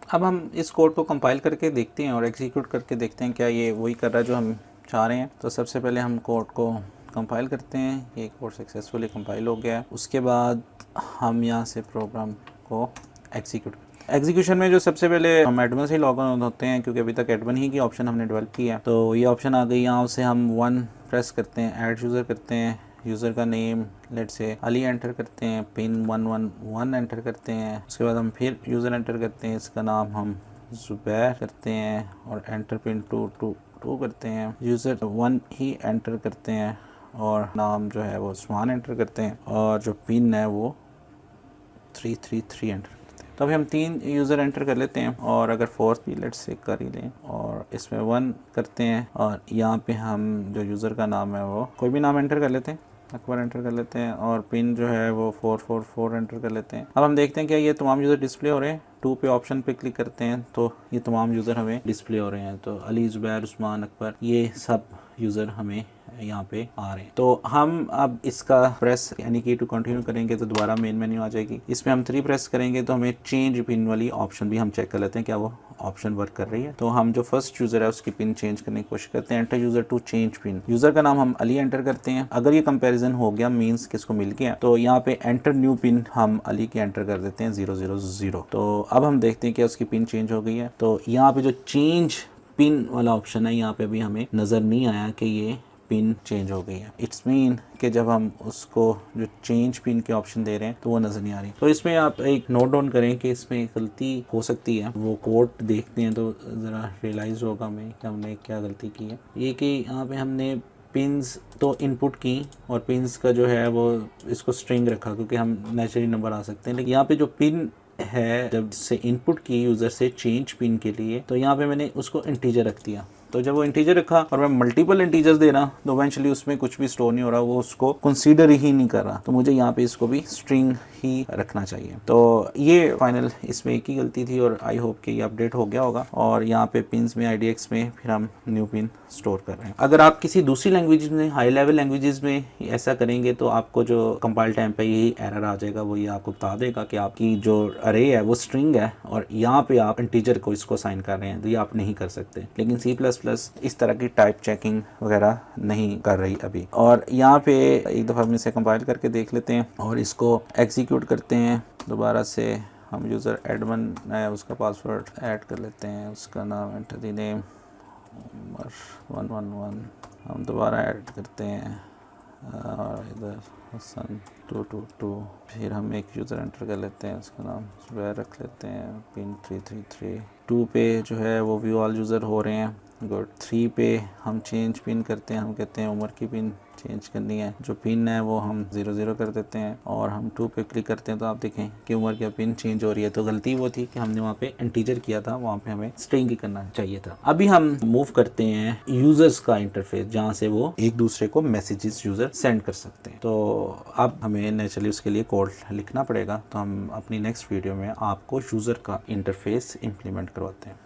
अब हम इस कोड को कंपाइल करके देखते हैं और एग्जीक्यूट करके देखते हैं क्या ये वही कर रहा है जो हम चाह रहे हैं। तो सबसे पहले हम कोड को कंपाइल करते हैं। ये कोड सक्सेसफुली कंपाइल हो गया है। उसके बाद हम यहाँ से प्रोग्राम को एग्जीक्यूट, एग्जीक्यूशन में जो सबसे पहले हम एडमिन से लॉग इन होते हैं क्योंकि अभी तक एडमिन ही की ऑप्शन हमने डेवलप किया है। तो ये ऑप्शन आ गई, यहाँ से हम 1 प्रेस करते हैं, ऐड यूज़र करते हैं, यूज़र का नेम लेट से अली एंटर करते हैं, पिन 111 एंटर करते हैं। उसके बाद हम फिर यूज़र एंटर करते हैं, इसका नाम हम ज़ुबैर करते हैं और एंटर पिन 222 करते हैं। यूज़र 1 ही एंटर करते हैं और नाम जो है वो उस्मान एंटर करते हैं और जो पिन है वो 333 एंटर करते हैं। तो अभी हम 3 यूज़र एंटर कर लेते हैं और अगर 4th भी लेट से कर ही लें और इसमें 1 करते हैं और यहाँ पे हम जो यूज़र का नाम है वो कोई भी नाम एंटर कर लेते हैं, अकबर एंटर कर लेते हैं और पिन जो है वो 444 एंटर कर लेते हैं। अब हम देखते हैं क्या ये तमाम यूज़र डिस्प्ले हो रहे हैं। 2 पे ऑप्शन पे क्लिक करते हैं तो ये तमाम यूज़र हमें डिस्प्ले हो रहे हैं। तो अली, ज़ुबैर, उस्मान, अकबर, ये सब यूज़र हमें यहाँ पे आ रहे हैं। तो हम अब इसका प्रेस यानी कि टू कंटिन्यू करेंगे तो दोबारा मेन मेन्यू आ जाएगी। इसमें हम 3 प्रेस करेंगे तो हमें चेंज पिन वाली ऑप्शन भी हम चेक कर लेते हैं क्या वो ऑप्शन वर्क कर रही है। तो हम जो फर्स्ट यूज़र है उसकी पिन चेंज करने की कोशिश करते हैं। Enter user to change pin, user का नाम हम अली एंटर करते हैं। अगर ये कंपैरिजन हो गया मींस किसको मिल गया, तो यहाँ पे एंटर न्यू पिन हम अली की एंटर कर देते हैं 000। तो अब हम देखते हैं कि उसकी पिन चेंज हो गई है। तो यहाँ पे जो चेंज पिन वाला ऑप्शन है यहाँ पे अभी हमें नज़र नहीं आया कि ये पिन चेंज हो गई है। इट्स मीन कि जब हम उसको जो चेंज पिन के ऑप्शन दे रहे हैं तो वो नज़र नहीं आ रही। तो इसमें आप एक नोट डाउन करें कि इसमें गलती हो सकती है। वो कोड देखते हैं तो ज़रा रियलाइज़ होगा हमें कि हमने क्या गलती की है। ये कि यहाँ पे हमने पिन्स तो इनपुट की और पिन्स का जो है वो इसको स्ट्रिंग रखा क्योंकि हम नेचुरली नंबर आ सकते हैं। लेकिन यहाँ पे जो पिन है जब से इनपुट की यूज़र से चेंज पिन के लिए, तो यहाँ पे मैंने उसको इंटीजर रख दिया। तो जब वो इंटीजर रखा और मैं मल्टीपल इंटीजर्स दे रहा तो इवेंचुअली उसमें कुछ भी स्टोर नहीं हो रहा, वो उसको कंसीडर ही नहीं कर रहा। तो मुझे यहाँ पे इसको भी स्ट्रिंग ही रखना चाहिए। तो ये फाइनल इसमें एक ही गलती थी और आई होप कि ये अपडेट हो गया होगा। और यहाँ पे पिन्स में IDX में फिर हम न्यू पिन स्टोर कर रहे हैं। अगर आप किसी दूसरी लैंग्वेज में, हाई लेवल लैंग्वेजेस में ऐसा करेंगे तो आपको जो कंपाइल टाइम पे यही एरर आ जाएगा। वो ये आपको बता देगा कि आपकी जो अरे है वो स्ट्रिंग है और यहाँ पे आप इंटीजर को इसको साइन कर रहे हैं, तो ये आप नहीं कर सकते। लेकिन C++ इस तरह की टाइप चेकिंग वगैरह नहीं कर रही अभी। और यहाँ पे एक दफ़ा हम इसे कंपाइल करके देख लेते हैं और इसको एग्जीक्यूट करते हैं। दोबारा से हम यूज़र एडमिन है उसका पासवर्ड ऐड कर लेते हैं, उसका नाम एंटर दी नेम उमर 111 हम दोबारा ऐड करते हैं और इधर हसन 222। फिर हम एक यूज़र एंटर कर लेते हैं, उसका नाम ज़ुबैर रख लेते हैं, पिन 333। 2 पे जो है वो व्यू ऑल यूज़र हो रहे हैं, गुड। 3 पे हम चेंज पिन करते हैं, हम कहते हैं उमर की पिन चेंज करनी है। जो पिन है वो हम 00 कर देते हैं और हम 2 पे क्लिक करते हैं तो आप देखें कि उमर की पिन चेंज हो रही है। तो गलती वो थी कि हमने वहाँ पे इंटीजर किया था, वहाँ पे हमें स्ट्रिंग ही करना चाहिए था। अभी हम मूव करते हैं यूज़र्स का इंटरफेस जहाँ से वो एक दूसरे को मैसेजेस यूज़र सेंड कर सकते हैं। तो अब हमें नेचुरली उसके लिए कोड लिखना पड़ेगा। तो हम अपनी नेक्स्ट वीडियो में आपको यूज़र का इंटरफेस इम्प्लीमेंट करवाते हैं।